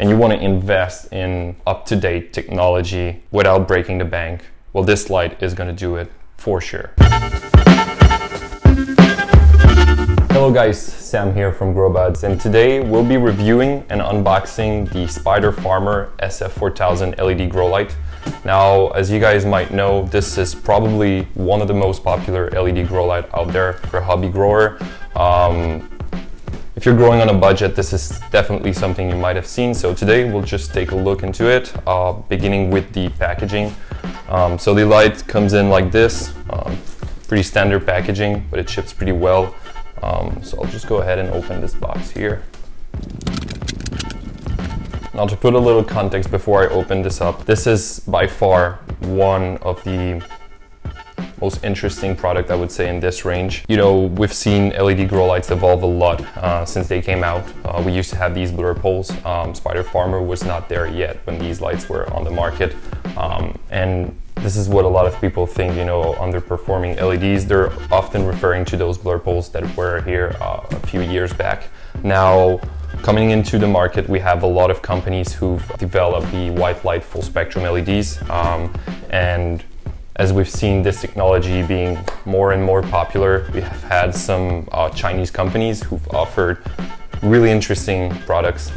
and you want to invest in up-to-date technology without breaking the bank, well, this light is going to do it for sure. Hello guys, Sam here from GrowBuds, and today we'll be reviewing and unboxing the Spider Farmer SF4000 LED grow light. Now, as you guys might know, this is probably one of the most popular LED grow light out there for a hobby grower. If you're growing on a budget, this is definitely something you might have seen. So today we'll just take a look into it, beginning with the packaging. So the light comes in like this, pretty standard packaging, but it ships pretty well. So I'll just go ahead and open this box here. Now, to put a little context before I open this up, this is by far one of the most interesting product, I would say, in this range. You know, we've seen LED grow lights evolve a lot since they came out. We used to have these blur poles. Spider Farmer was not there yet when these lights were on the market. And this is what a lot of people think, you know, underperforming LEDs. They're often referring to those blur poles that were here a few years back. Now, coming into the market, we have a lot of companies who've developed the white light full spectrum LEDs. And as we've seen this technology being more and more popular, we have had some Chinese companies who've offered really interesting products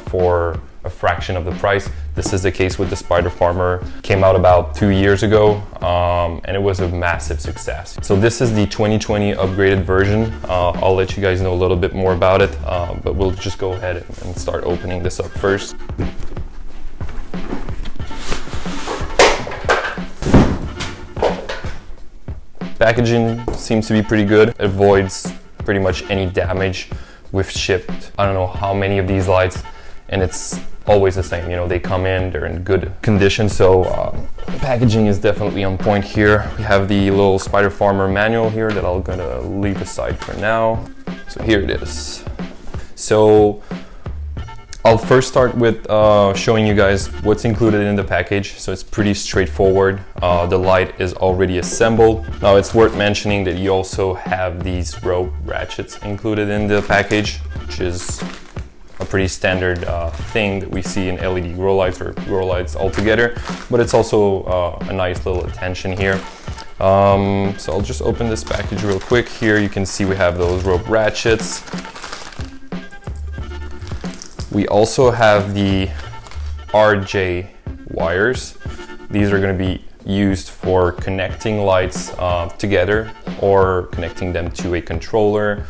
for a fraction of the price. This is the case with the Spider Farmer. Came out about 2 years ago, and it was a massive success. So this is the 2020 upgraded version. I'll let you guys know a little bit more about it, but we'll just go ahead and start opening this up first. Packaging seems to be pretty good. It avoids pretty much any damage. We've shipped, I don't know how many of these lights, and it's always the same. You know, they come in, they're in good condition, so packaging is definitely on point here. We have the little Spider Farmer manual here that I'm gonna leave aside for now. So here it is. So I'll first start with showing you guys what's included in the package. So it's pretty straightforward. The light is already assembled. Now, it's worth mentioning that you also have these rope ratchets included in the package, which is a pretty standard thing that we see in LED grow lights or grow lights altogether, but it's also a nice little attention here. So I'll just open this package real quick. Here you can see we have those rope ratchets. We also have the RJ wires. These are going to be used for connecting lights together or connecting them to a controller,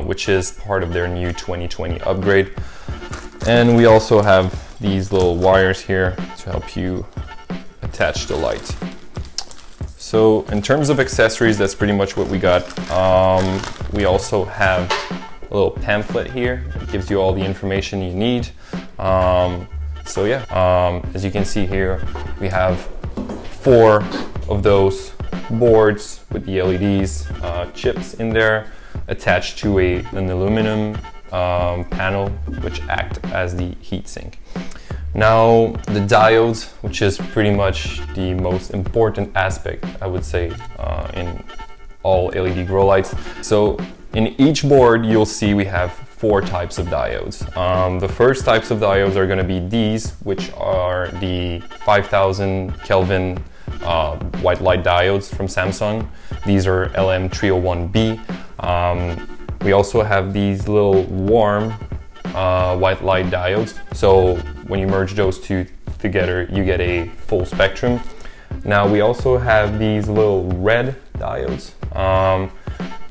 which is part of their new 2020 upgrade. And we also have these little wires here to help you attach the light. So in terms of accessories, that's pretty much what we got. We also have a little pamphlet here. It gives you all the information you need. So yeah, as you can see here, we have 4 of those boards with the LEDs chips in there, attached to an aluminum panel which act as the heatsink. Now, the diodes, which is pretty much the most important aspect, I would say, in all LED grow lights. So in each board, you'll see we have 4 types of diodes. The first types of diodes are going to be these, which are the 5000 Kelvin white light diodes from Samsung. These are LM301B. We also have these little warm white light diodes. So when you merge those two together, you get a full spectrum. Now we also have these little red diodes,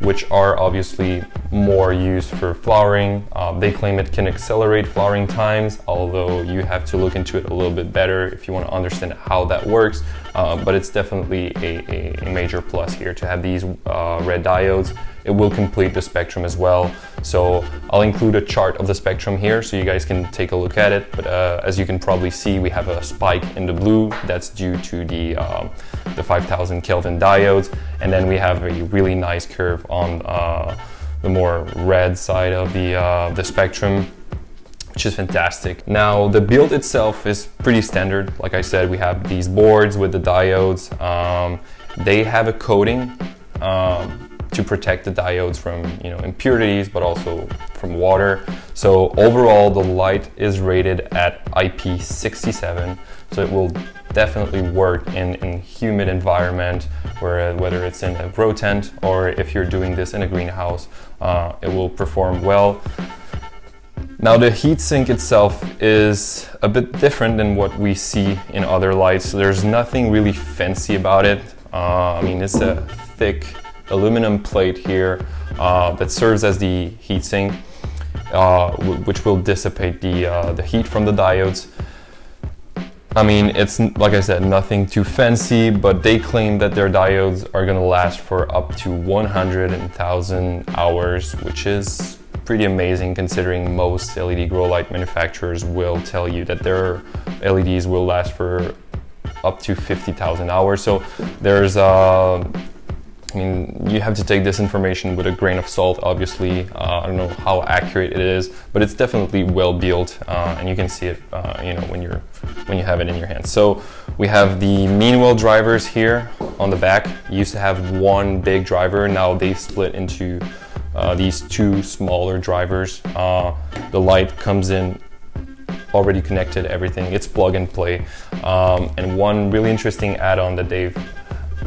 which are obviously more used for flowering. They claim it can accelerate flowering times, although you have to look into it a little bit better if you want to understand how that works. But it's definitely a major plus here to have these red diodes. It will complete the spectrum as well. So I'll include a chart of the spectrum here so you guys can take a look at it. But as you can probably see, we have a spike in the blue. That's due to the 5000 Kelvin diodes. And then we have a really nice curve on the more red side of the spectrum, which is fantastic. Now, the build itself is pretty standard. Like I said, we have these boards with the diodes. They have a coating to protect the diodes from impurities, but also from water. So overall, the light is rated at IP67, so it will definitely work in humid environment, whether it's in a grow tent or if you're doing this in a greenhouse, it will perform well. Now the heatsink itself is a bit different than what we see in other lights. There's nothing really fancy about it. I mean, it's a thick aluminum plate here that serves as the heatsink, which will dissipate the heat from the diodes. I mean, it's, like I said, nothing too fancy, but they claim that their diodes are gonna last for up to 100,000 hours, which is pretty amazing considering most LED grow light manufacturers will tell you that their LEDs will last for up to 50,000 hours. So there's I mean, you have to take this information with a grain of salt, obviously. I don't know how accurate it is, but it's definitely well built, and you can see it, when you have it in your hands. So we have the Meanwell drivers here on the back. You used to have one big driver, now they split into these two smaller drivers. The light comes in already connected, everything. It's plug and play. And one really interesting add-on that they've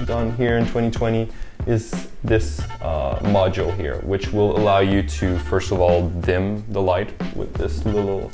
done here in 2020 is this module here, which will allow you to, first of all, dim the light with this little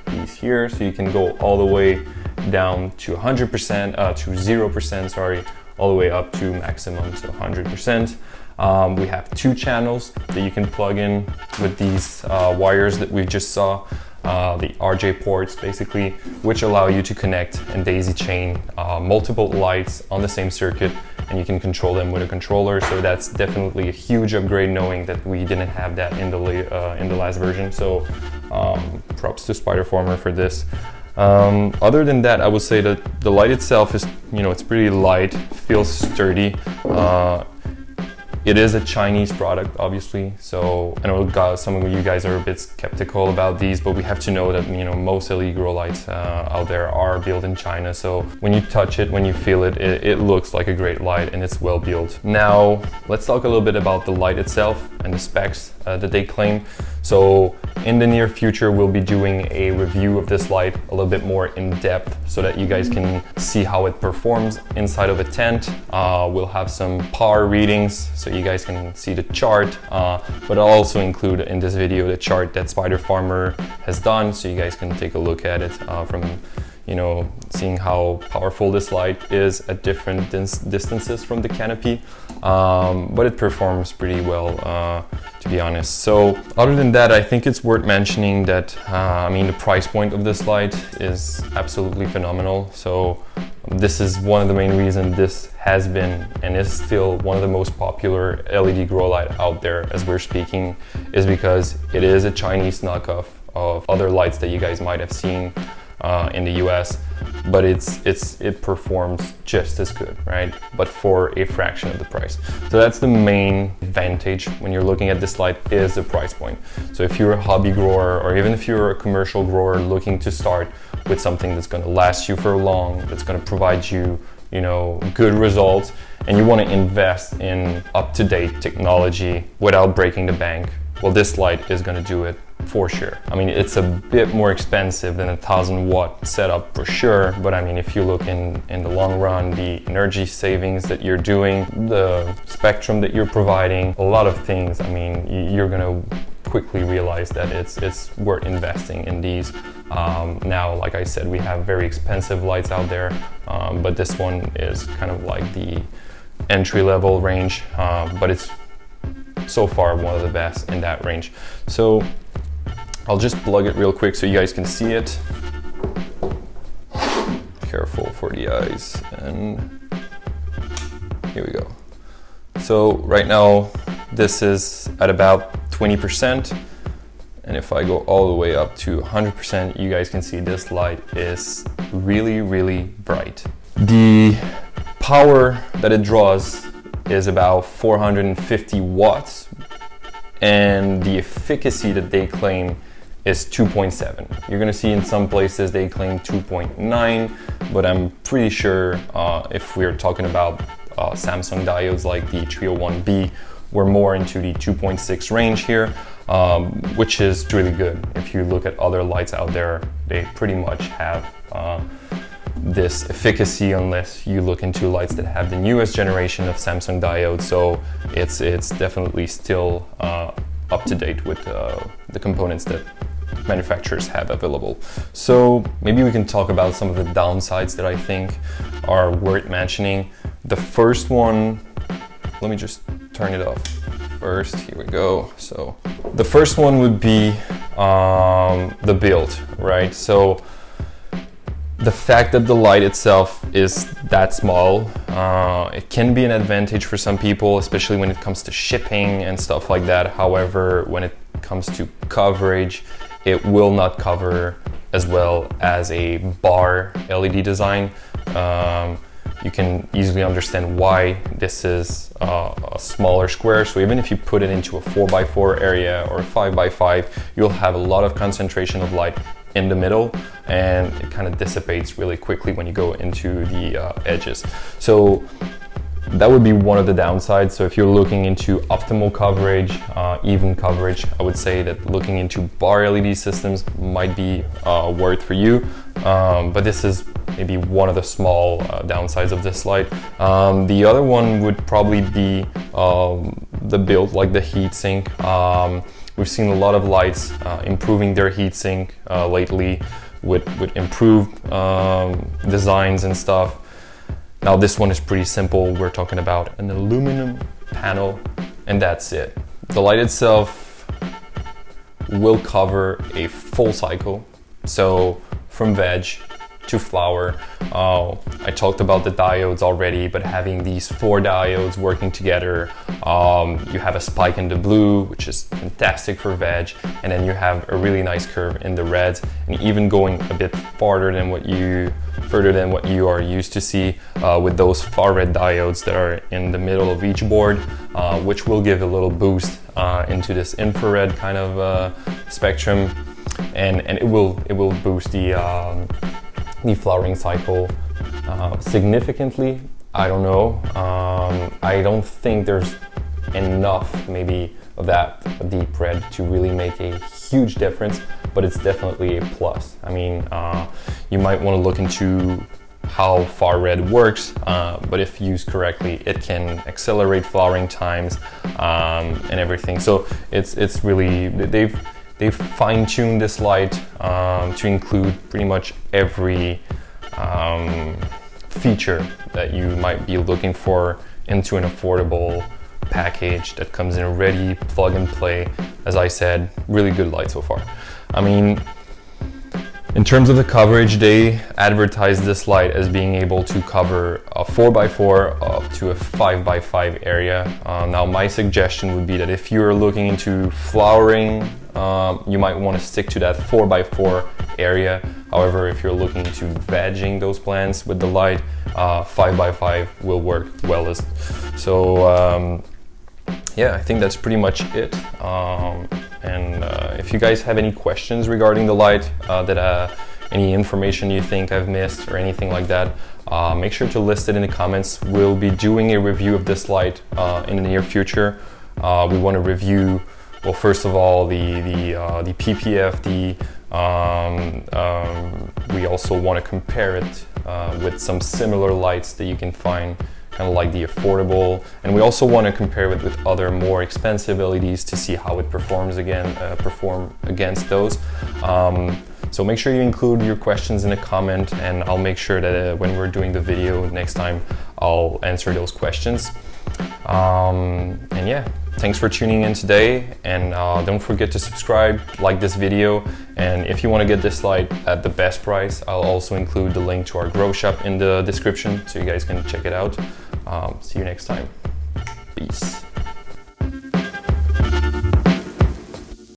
piece here. So you can go all the way down to 100%, to 0%, sorry, all the way up to maximum, so 100%. We have two channels that you can plug in with these wires that we just saw, the RJ ports basically, which allow you to connect and daisy chain multiple lights on the same circuit, and you can control them with a controller. So that's definitely a huge upgrade, knowing that we didn't have that in the last version. So props to Spiderformer for this. Other than that, I would say that the light itself is, it's pretty light, feels sturdy. It is a Chinese product, obviously, so I know some of you guys are a bit skeptical about these, but we have to know that most LED grow lights out there are built in China. So when you touch it, when you feel it, it looks like a great light, and it's well built. Now let's talk a little bit about the light itself and the specs that they claim. So in the near future, we'll be doing a review of this light a little bit more in depth, so that you guys can see how it performs inside of a tent. We'll have some power readings, so you guys can see the chart, but I'll also include in this video the chart that Spiderformer has done, so you guys can take a look at it from seeing how powerful this light is at different distances from the canopy. But it performs pretty well, to be honest. So other than that, I think it's worth mentioning that the price point of this light is absolutely phenomenal. So this is one of the main reasons this has been and is still one of the most popular LED grow light out there as we're speaking, is because it is a Chinese knockoff of other lights that you guys might have seen in the US, but it performs just as good, right? But for a fraction of the price. So that's the main advantage when you're looking at this light, is the price point. So if you're a hobby grower, or even if you're a commercial grower looking to start with something that's going to last you for long, that's going to provide you good results, and you want to invest in up-to-date technology without breaking the bank, well, this light is going to do it for sure. It's a bit more expensive than a 1000-watt setup for sure, but if you look in the long run, the energy savings that you're doing, the spectrum that you're providing, a lot of things, you're gonna quickly realize that it's worth investing in these. Now, like I said, we have very expensive lights out there, but this one is kind of like the entry-level range, but it's so far one of the best in that range. So I'll just plug it real quick so you guys can see it. Careful for the eyes, and here we go. So right now this is at about 20%, and if I go all the way up to 100%, you guys can see this light is really, really bright. The power that it draws is about 450 watts, and the efficacy that they claim is 2.7. You're gonna see in some places they claim 2.9, but I'm pretty sure if we're talking about Samsung diodes like the 301B we're more into the 2.6 range here, which is really good. If you look at other lights out there, they pretty much have this efficacy unless you look into lights that have the newest generation of Samsung diodes. So it's definitely still up to date with the components that manufacturers have available. So maybe we can talk about some of the downsides that I think are worth mentioning. The first one, let me just turn it off first. Here we go. So the first one would be the build, right? So the fact that the light itself is that small, it can be an advantage for some people, especially when it comes to shipping and stuff like that. However, when it comes to coverage, it will not cover as well as a bar LED design. You can easily understand why this is a smaller square. So even if you put it into a 4x4 area or a 5x5, you'll have a lot of concentration of light in the middle, and it kind of dissipates really quickly when you go into the edges. So that would be one of the downsides. So if you're looking into optimal coverage, even coverage, I would say that looking into bar LED systems might be worth for you. But this is maybe one of the small downsides of this light. The other one would probably be the build, like the heatsink. We've seen a lot of lights improving their heatsink lately with improved designs and stuff. Now this one is pretty simple. We're talking about an aluminum panel and that's it. The light itself will cover a full cycle. So from veg to flower. I talked about the diodes already, but having these 4 diodes working together, you have a spike in the blue, which is fantastic for veg, and then you have a really nice curve in the reds, and even going a bit further than what you are used to see with those far red diodes that are in the middle of each board, which will give a little boost into this infrared kind of spectrum, and it will boost the flowering cycle significantly. I don't know. I don't think there's enough maybe of that deep red to really make a huge difference, but it's definitely a plus. I mean, you might want to look into how far red works, but if used correctly, it can accelerate flowering times and everything. So it's really, they've fine-tuned this light to include pretty much every feature that you might be looking for into an affordable package that comes in ready, plug and play. As I said, really good light so far. I mean, in terms of the coverage, they advertise this light as being able to cover a 4x4 up to a 5x5 area. Now my suggestion would be that if you're looking into flowering, you might want to stick to that 4x4 area. However, if you're looking to vegging those plants with the light, 5x5 will work well. So yeah, I think that's pretty much it. And if you guys have any questions regarding the light, any information you think I've missed or anything like that, make sure to list it in the comments. We'll be doing a review of this light in the near future. We want to review, well, first of all, the PPF. We also want to compare it with some similar lights that you can find, kind of like the affordable, and we also want to compare it with other more expensive LEDs to see how it performs against those. So make sure you include your questions in a comment, and I'll make sure that when we're doing the video next time, I'll answer those questions. And yeah, thanks for tuning in today, and don't forget to subscribe, like this video, and if you want to get this light at the best price, I'll also include the link to our grow shop in the description so you guys can check it out. See you next time. Peace.